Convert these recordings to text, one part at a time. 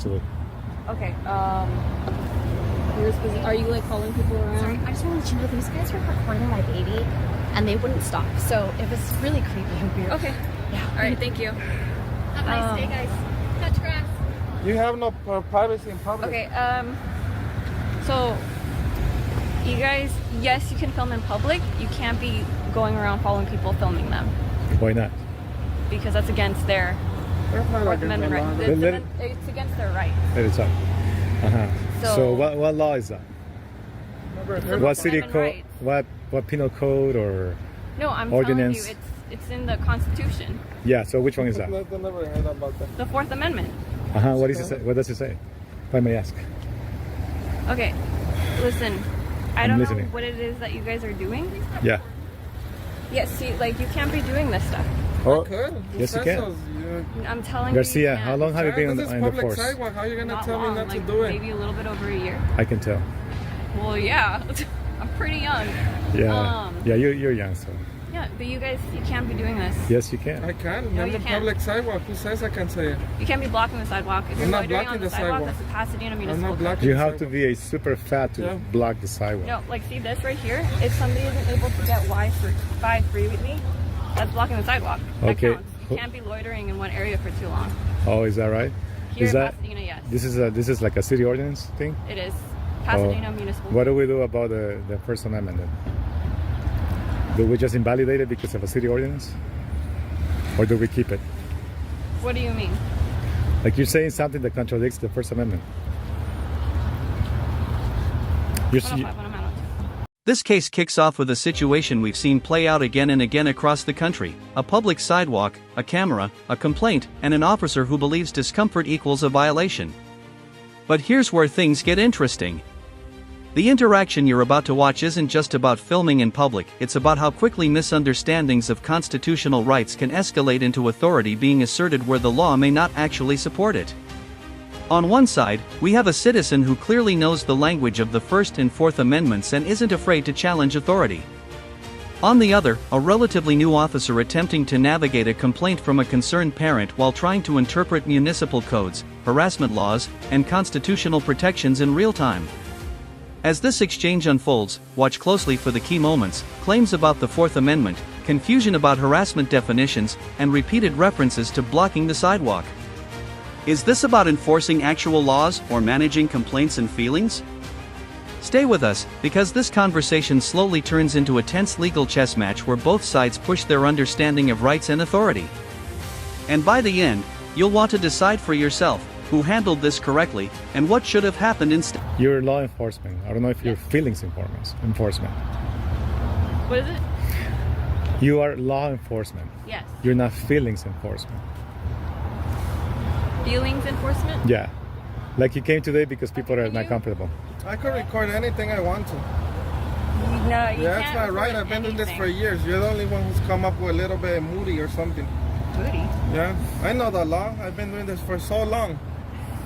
Absolutely. Okay. Are you like calling people around? Sorry, I just want to let you know these guys were recording my baby, and they wouldn't stop. So it was really creepy and weird. Okay. Yeah. All right. Thank you. Have a nice day, guys. Touch grass. You have no privacy in public. Okay. So you guys, yes, you can film in public. You can't be going around following people, filming them, Why not? because that's against their That's not Fourth like Amendment right. It's against their rights. Let it talk. So So- what law is that? It's the What Fourth city Amendment code? rights. What penal code or? No, I'm Ordinance. telling you, it's in the Constitution. Yeah. So which one is that? I never heard about that. The Fourth Amendment. What does it say? What does it say? If I may ask. Okay. Listen, I I'm don't listening. know what it is that you guys are doing. Yeah. Yeah, see, like you can't be doing this stuff. Oh, Good. yes, you can. I'm telling Garcia, you. you how can't. long have you been This is in the public force? sidewalk. How are you gonna Not tell long, me not like to do it? maybe a little bit over a year. I can tell. Well, yeah, I'm pretty young. Yeah. Yeah, you're young, so Yeah, but you guys, you can't be doing this. yes, you can. I can. No, I'm you a can't. public sidewalk. Who says I can say it? You can't be blocking the sidewalk. If you're I'm not loitering on blocking the the sidewalk, sidewalk. that's the Pasadena I'm Municipal not Code. blocking You the have to sidewalk. be a super fat to Yeah. block the sidewalk. No, like see this right here. If somebody isn't able to get Wi-Fi free with me, that's blocking the sidewalk. That Okay. counts. You can't be loitering in one area for too long. Oh, is that right? Here Is in that Pasadena, yes. this is like a city ordinance thing? It is. Pasadena Municipal. What do we do about the First Amendment then? Do we just invalidate it because of a city ordinance? Or do we keep it? What do you mean? Like you're saying something that contradicts the First Amendment. You're, 105, 105. This case kicks off with a situation we've seen play out again and again across the country: a public sidewalk, a camera, a complaint, and an officer who believes discomfort equals a violation. But here's where things get interesting. The interaction you're about to watch isn't just about filming in public, it's about how quickly misunderstandings of constitutional rights can escalate into authority being asserted where the law may not actually support it. On one side, we have a citizen who clearly knows the language of the First and Fourth Amendments and isn't afraid to challenge authority. On the other, a relatively new officer attempting to navigate a complaint from a concerned parent while trying to interpret municipal codes, harassment laws, and constitutional protections in real time. As this exchange unfolds, watch closely for the key moments: claims about the Fourth Amendment, confusion about harassment definitions, and repeated references to blocking the sidewalk. Is this about enforcing actual laws or managing complaints and feelings? Stay with us, because this conversation slowly turns into a tense legal chess match where both sides push their understanding of rights and authority. And by the end, you'll want to decide for yourself who handled this correctly and what should have happened instead. you're law enforcement. I don't know if you're feelings enforcement. What is it? You are law enforcement. Yes. You're not feelings enforcement. Feelings enforcement? Yeah. Like you came today because people are Can not you- comfortable. I could record anything I want to. No, you Yeah, can't. that's not right. record I've been doing this for anything. years. You're the only one who's come up with a little bit moody or something. Booty. Yeah, I know the law. I've been doing this for so long.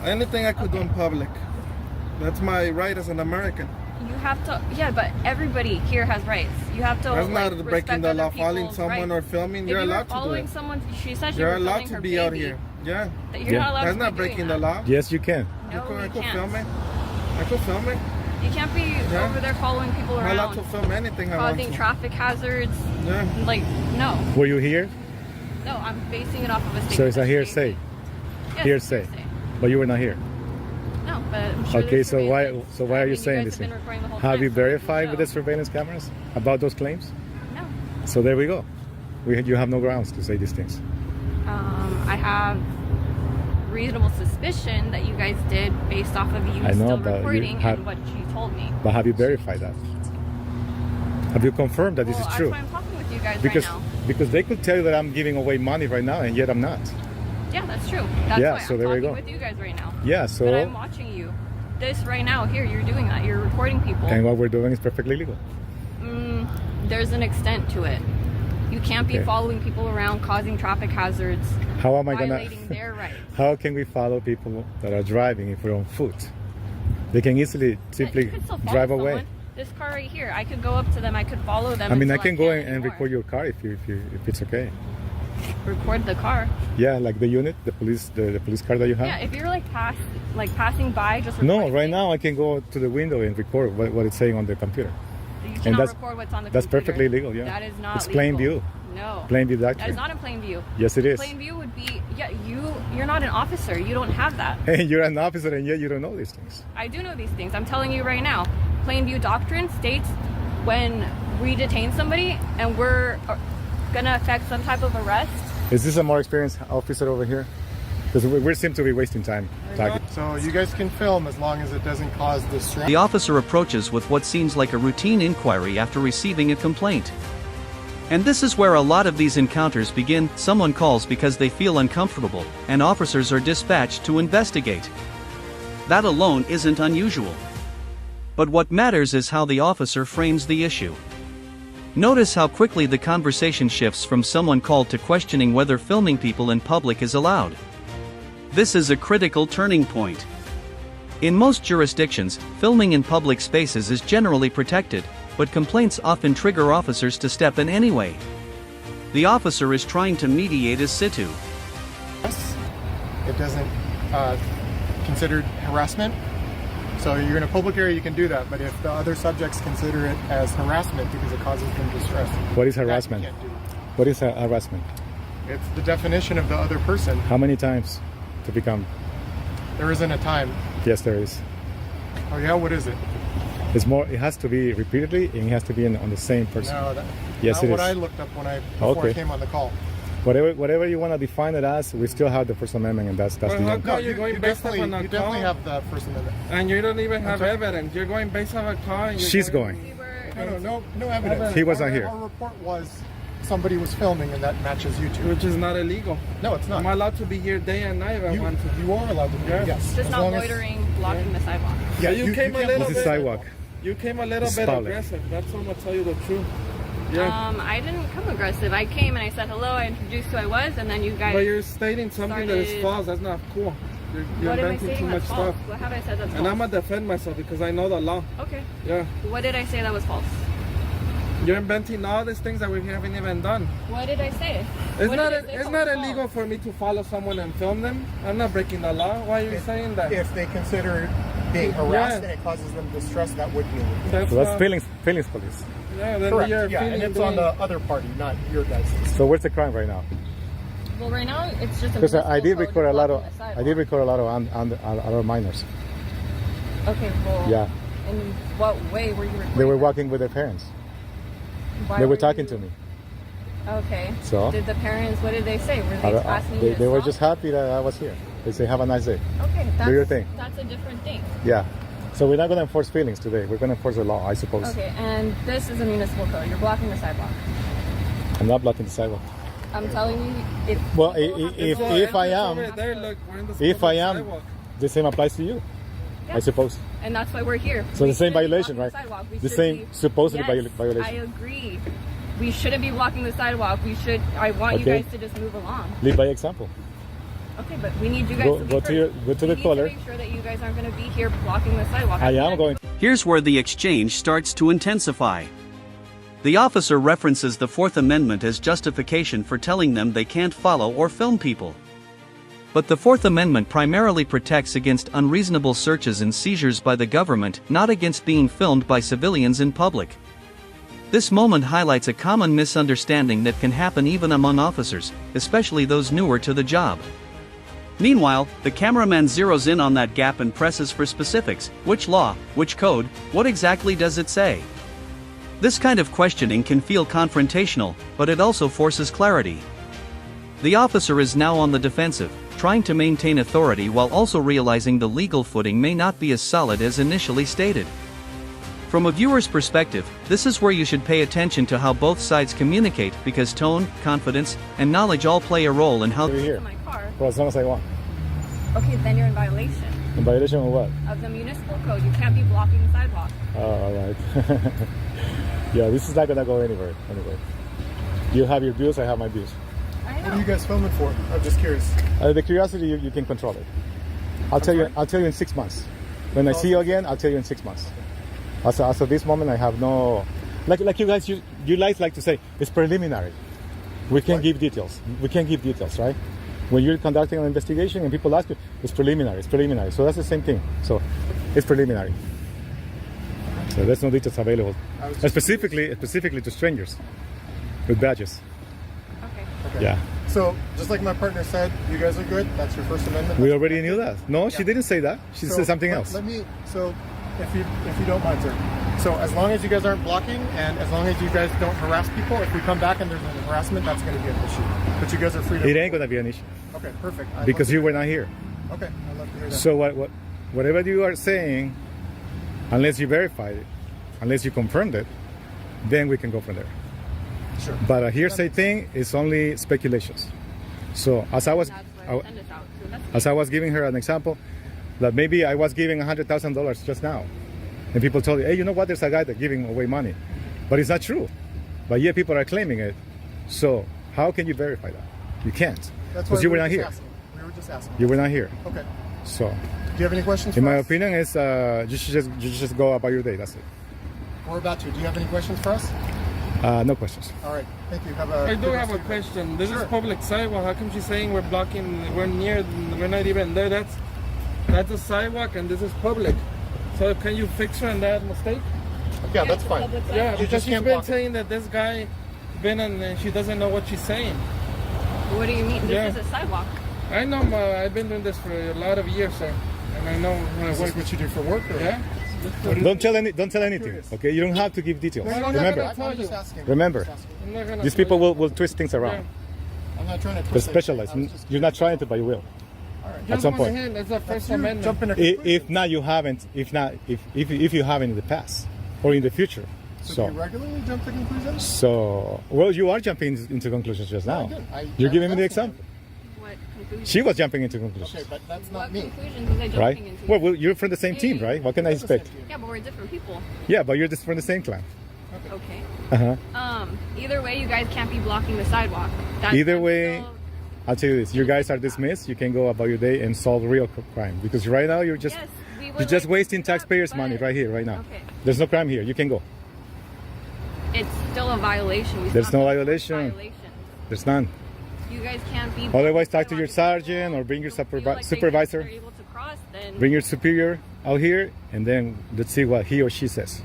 Anything I could do in public. That's my right as an American. You have to. Yeah, but everybody here has rights. You have to. That's like, not breaking respect the other law, following people's someone rights. or filming. If You're you were allowed to do following it. someone, she said you You're were allowed filming to her be out baby. here. Yeah. That you're Yeah. not allowed That's to not be breaking doing the that. law. Yes, you can. No, I you could can't. film it. I could film it. You can't be Yeah. over there following people I'm allowed around, to film anything I want causing to. traffic hazards. Yeah. Like, no, Were you here? no, I'm basing it off of a statement. So it's a that's hearsay. made. Yes, Hearsay. But you were not here. No, but I'm sure Okay, there's so why surveillance. so why I are you mean, saying guys this? have been recording the whole Have time, you so verified no. with the surveillance cameras about those claims? No. So there we go. You have no grounds to say these things. I have reasonable suspicion that you guys did based off of you I know, still but you recording have- and what you told me. But have you verified that? Have you confirmed that this Well, is true? that's why I'm talking with you guys Because right now. because they could tell you that I'm giving away money right now and yet I'm not. Yeah, that's true. That's Yeah, why so I'm there we talking go. with you guys right now. Yeah, But so I'm watching you. This right now, here, you're doing that. You're recording people. and what we're doing is perfectly legal. There's an extent to it. You can't be Okay. following people around, causing traffic hazards, How am I violating gonna their rights. How can we follow people that are driving if we're on foot? They can easily simply You could still follow drive away. someone. This car right here, I could go up to them, I could follow them. I mean, I until can go can't and anymore. record your car if it's okay. record the car. Yeah, like the unit, the police car that you have. Yeah, if you're like passing by, just record No, right things. now I can go to the window and record what it's saying on the computer. You cannot that's- record what's on the That's computer. perfectly legal. Yeah. That is not It's legal. plain view. No. Plain view That doctrine. is not in plain view. Yes, it is. Plain view would be, yeah, you're not an officer. You don't have that. And you're an officer, and yet you don't know these things. I do know these things. I'm telling you right now. Plain view doctrine states when we detain somebody and we're gonna affect some type of arrest. Is this a more experienced officer over here? Because we seem to be wasting time talking. So you guys can film as long as it doesn't cause distress. The officer approaches with what seems like a routine inquiry after receiving a complaint. And this is where a lot of these encounters begin. Someone calls because they feel uncomfortable, and officers are dispatched to investigate. That alone isn't unusual. But what matters is how the officer frames the issue. Notice how quickly the conversation shifts from someone called to questioning whether filming people in public is allowed. This is a critical turning point. In most jurisdictions, filming in public spaces is generally protected, but complaints often trigger officers to step in anyway. The officer is trying to mediate a situ. It doesn't considered harassment. So you're in a public area, you can do that. But if the other subjects consider it as harassment because it causes them distress, What is that you harassment? can't do. What is harassment? It's the definition of the other person. How many times to become? There isn't a time. Yes, there is. Oh yeah, what is it? It's more. It has to be repeatedly, and it has to be on the same person. No, Yes, not it what is. I looked up before Okay. I came on the call. Whatever you want to define it as, we still have the First Amendment, and that's Well, the how end. come you're going based off on a you definitely call? have the First Amendment. And you don't even have sorry? evidence. You're going based off a call. And you're She's going. No evidence. He was not here. Our report was somebody was filming, and that matches YouTube. Which is not illegal. No, it's not. I'm allowed to be here day and night if I want to. You are allowed to do it, Yeah. yes. Just as not long as- loitering, blocking the sidewalk. Yeah, You came a can't little This block is bit- sidewalk. You came a little It's bit public. aggressive. That's all I'm gonna tell you the truth. Yeah. I didn't come aggressive. I came and I said hello. I introduced who I was, and then you guys. But you're stating something that is started- false. That's not cool. You're What am I inventing saying too much that's false? stuff. What have I said that's And false? I'm gonna defend myself because I know the law. Okay. Yeah. What did I say that was false? You're inventing all these things that we haven't even done. What did I say? It's What not did I say it's that not was illegal false? for me to follow someone and film them. I'm not breaking the law. Why are you saying that? If they consider being harassed Yeah. and it causes them distress, that would be illegal. That's So that's not- feelings police. Yeah, then Correct. you're Yeah, feeling and it's on doing- the other party, not your guys'. So where's the crime right now? Well, right now it's just a Because municipal I did code record a lot of blocking the I sidewalk. did record a lot of other minors. Okay, well. Yeah, In what way were you recording? they were them? walking with their parents. Why They were were talking you- to me. Okay. So? Did the parents? What did they say? Were I they don't- asking you to they were stop? just happy that I was here. They say, "Have a nice day." Okay, that's, your thing. That's a different thing. Yeah. So we're not going to enforce feelings today. We're going to enforce the law, I suppose. Okay, and this is a municipal code. You're blocking the sidewalk. I'm not blocking the sidewalk. I'm telling you, if Well, people have to if go- I It's am, over there, look, we're in the if I public am, sidewalk. the same applies to you, Yeah. I suppose. and that's why we're here. So We the same shouldn't be violation, blocking right? the sidewalk. We The should same be- supposedly yes, violation. I agree. We shouldn't be blocking the sidewalk. We should. I want you Okay. guys to just move along. Lead by example. Okay, but we need you guys Go- to be go to your- first. go to We the need caller. To make sure that you guys aren't going to be here blocking the sidewalk. I am going. Here's where the exchange starts to intensify. The officer references the Fourth Amendment as justification for telling them they can't follow or film people. But the Fourth Amendment primarily protects against unreasonable searches and seizures by the government, not against being filmed by civilians in public. This moment highlights a common misunderstanding that can happen even among officers, especially those newer to the job. Meanwhile, the cameraman zeroes in on that gap and presses for specifics. Which law, which code, what exactly does it say? This kind of questioning can feel confrontational, but it also forces clarity. The officer is now on the defensive, trying to maintain authority while also realizing the legal footing may not be as solid as initially stated. From a viewer's perspective, this is where you should pay attention to how both sides communicate, because tone, confidence, and knowledge all play a role in how. Over here. To my car. For as long as I want. Okay, then you're in violation In violation of what? of the municipal code. You can't be blocking the sidewalk. Oh, all right. Yeah, this is not gonna go anywhere. Anyway, you have your views. I have my views. I What know. are you guys filming for? I'm just curious. The curiosity, you can control it. I'll tell you. I'll tell you in 6 months. When I see you again, I'll tell you in 6 months. As of this moment, I have no. Like you guys, you guys like to say it's preliminary. We can't give details. We can't give details, right? When you're conducting an investigation and people ask you, it's preliminary. It's preliminary. So that's the same thing. So it's preliminary. So there's no details available, specifically to strangers with badges. Okay. Okay. Yeah. So, just like my partner said, you guys are good. That's your First Amendment. We That's already protected. knew that. No, she didn't say that. She said something else. Let me. So, if you don't mind, sir. So, as long as you guys aren't blocking, and as long as you guys don't harass people, if we come back and there's an harassment, that's going to be an issue. But you guys are free to. It ain't gonna be an issue Okay, perfect. because you were not here. Okay, I'd love to hear that. So whatever you are saying, unless you verified it, unless you confirmed it, then we can go from there. Sure. But a hearsay thing is only speculations. So as I was, That's what I send us out to investigate. as I was giving her an example, that maybe I was giving $100,000 just now, and people told you, hey, you know what? There's a guy that's giving away money, but it's not true. But yet people are claiming it. So how can you verify that? You can't, That's why because you we were not here. We were just asking. You were not here. Okay. So, Do you have any questions? in for my us? opinion, is you should just go about your day. That's it. We're about to. Do you have any questions for us? No questions. All right. Thank you. Have a. I do good have a rest of your day. question. This Sure. is public sidewalk. How come she's saying we're blocking? We're near. We're not even there. That's a sidewalk, and this is public. So can you fix her on that mistake? Yeah, that's fine. Yeah, You because just she's can't been block it. saying that this guy been and she doesn't know what she's saying. What do you mean? This Yeah. is a sidewalk. I know. I've been doing this for a lot of years, sir, and I know when I Is work. this what you do for work? Or? Yeah. Don't tell anything. Okay, you don't have to give details. No, I'm not Remember, gonna- I'm just asking. Remember. I'm just asking. I'm not gonna these tell people you. will twist things around. Yeah. I'm not trying to. They're twist anything. specialized. I was just You're not trying to, but you will. All right. At some Just point. one hand, it's a First You Amendment. jump in a If not, you haven't. If you haven't in the past or in the future. So do you regularly jump to conclusions? Well, you are jumping into conclusions just now. You're giving me the example. What conclusions? She was jumping into conclusions, Okay, but that's not What me. conclusions was I jumping right? into? Well, you're from the same team, right? What can I expect? Yeah, but we're different people. Yeah, but you're just from the same clan. Okay. Uh-huh. Either way, you guys can't be blocking the sidewalk. Either that's way, still- I'll tell you this: you guys are dismissed. You can go about your day and solve real crime, because right now you're just Yes, we would you're just like to wasting do that, taxpayers' money but right here, right now. Okay. There's no crime here. You can go. It's still a violation. We There's still no have violation. violations. There's none. You guys can't be. Otherwise, talk to your sidewalk. sergeant or bring your Feel like they supervisor. They're able to cross, then Bring your superior out here, and then let's see what he or she says.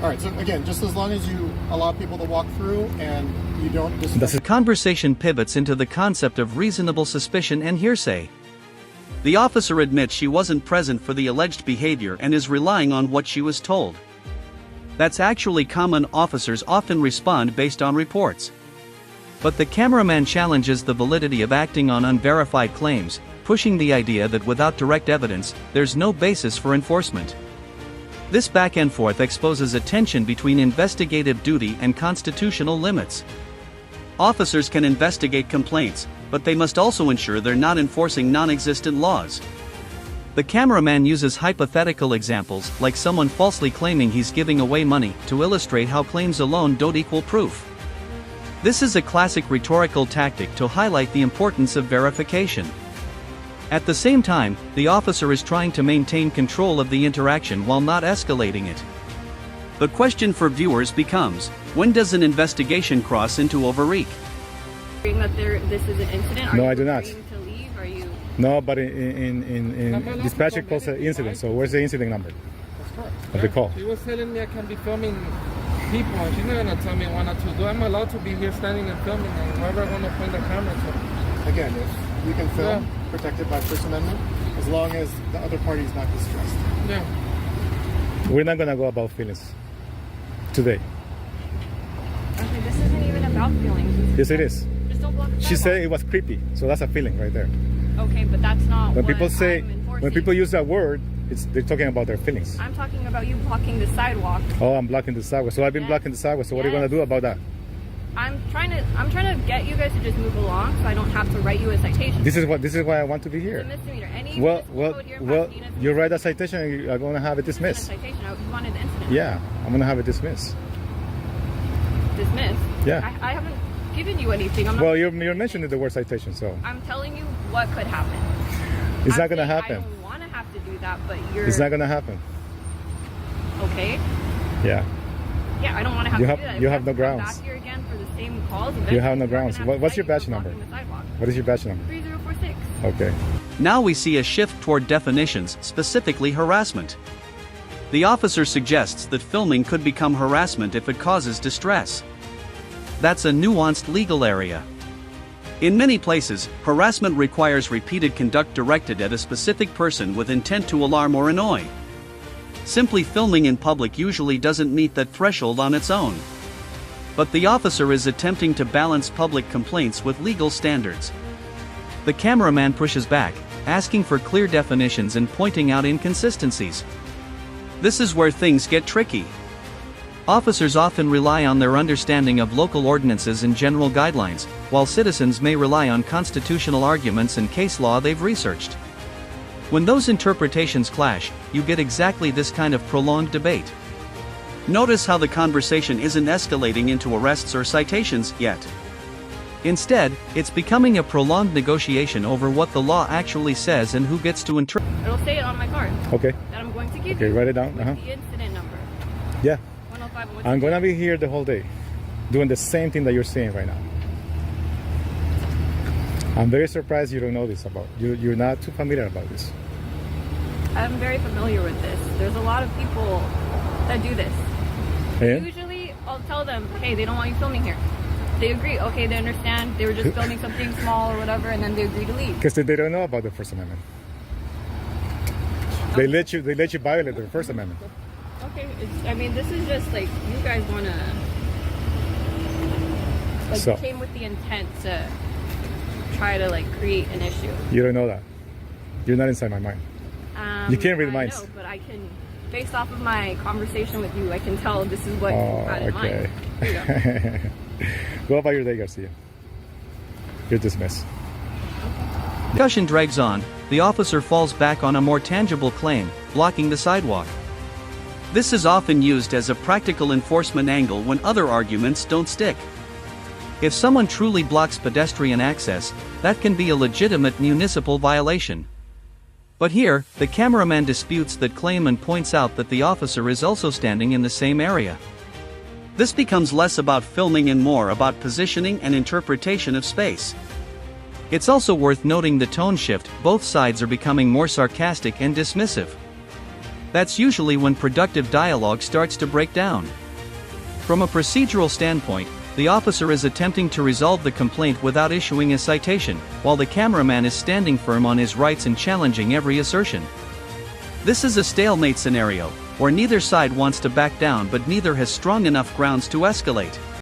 All right. So again, just as long as you allow people to walk through and you don't That's disrupt. The conversation pivots into the concept of reasonable suspicion and hearsay. The officer admits she wasn't present for the alleged behavior and is relying on what she was told. That's actually common. Officers often respond based on reports. But the cameraman challenges the validity of acting on unverified claims, pushing the idea that without direct evidence, there's no basis for enforcement. This back and forth exposes a tension between investigative duty and constitutional limits. Officers can investigate complaints, but they must also ensure they're not enforcing non-existent laws. The cameraman uses hypothetical examples, like someone falsely claiming he's giving away money, to illustrate how claims alone don't equal proof. This is a classic rhetorical tactic to highlight the importance of verification. At the same time, the officer is trying to maintain control of the interaction while not escalating it. The question for viewers becomes, when does an investigation cross into overreach? agreeing that this is an incident. Are No, you I do not. agreeing to leave? Are you? No, but in dispatch it calls an incident. So where's the incident number That's correct. of the call? She was telling me I can be filming people, and she's not gonna tell me what not to do. I'm allowed to be here standing and filming, and wherever I want to point the camera to. Again, if you can film, protected by First Amendment, as long as the other party is not distressed. Yeah. We're not gonna go about feelings today. Okay, this isn't even about feelings. Yes, it is. Just don't block the She said sidewalk. it was creepy, so that's a feeling right there. Okay, but that's not When what people say, I'm enforcing. when people use that word, they're talking about their feelings. I'm talking about you blocking the sidewalk. Oh, I'm blocking the sidewalk. So I've been Yes. blocking the sidewalk. So what are you Yes. gonna do about that? I'm trying to get you guys to just move along, so I don't have to write you a citation. This is why I want to be It's a here. misdemeanor. Any Well, municipal code here in well, Pasadena, you write a citation, you're gonna have it this isn't a dismissed. citation. You wanted the incident. Yeah, I'm gonna have it dismissed. Dismissed. Yeah. I haven't given you anything. I'm not. Well, you're mentioning the word citation, so I'm telling you what could happen. it's I'm not gonna saying happen. I don't want to have to do that, but you're It's not gonna happen. okay. Yeah. Yeah, I don't want to have You to have- do that. If you I have no to come grounds. Back here again for the same calls. You have no eventually grounds. we're gonna have What's to your cite badge you for number? blocking the sidewalk. What is your badge number? 3046. Okay. Now we see a shift toward definitions, specifically harassment. The officer suggests that filming could become harassment if it causes distress. That's a nuanced legal area. In many places, harassment requires repeated conduct directed at a specific person with intent to alarm or annoy. Simply filming in public usually doesn't meet that threshold on its own. But the officer is attempting to balance public complaints with legal standards. The cameraman pushes back, asking for clear definitions and pointing out inconsistencies. This is where things get tricky. Officers often rely on their understanding of local ordinances and general guidelines, while citizens may rely on constitutional arguments and case law they've researched. When those interpretations clash, you get exactly this kind of prolonged debate. Notice how the conversation isn't escalating into arrests or citations yet. Instead, it's becoming a prolonged negotiation over what the law actually says and who gets to interpret. It'll say it on my card Okay. that I'm going to give Okay, you. write it down. with Uh-huh. the incident number. Yeah. 105. And what's I'm the gonna be here the whole day, doing the same thing that you're saying right now. I'm very surprised you don't know this about. You're not too familiar about this. I'm very familiar with this. There's a lot of people that do this. And Usually, I'll tell them, hey, they don't want you filming here. They agree. Okay, they understand. They were just filming something small or whatever, and then they agree to leave. because they don't know about the First Amendment. They let you violate the First Amendment. Okay, I mean, this is just like you guys want to. Like, So- it came with the intent to try to like create an issue. You don't know that. You're not inside my mind. You can't read I minds. know, but I can, based off of my conversation with you, I can tell this is what you had in mind. Here you go. Go about your day, Garcia. You're dismissed. Discussion drags on, the officer falls back on a more tangible claim, blocking the sidewalk. This is often used as a practical enforcement angle when other arguments don't stick. If someone truly blocks pedestrian access, that can be a legitimate municipal violation. But here, the cameraman disputes that claim and points out that the officer is also standing in the same area. This becomes less about filming and more about positioning and interpretation of space. It's also worth noting the tone shift. Both sides are becoming more sarcastic and dismissive. That's usually when productive dialogue starts to break down. From a procedural standpoint, the officer is attempting to resolve the complaint without issuing a citation, while the cameraman is standing firm on his rights and challenging every assertion. This is a stalemate scenario, where neither side wants to back down but neither has strong enough grounds to escalate.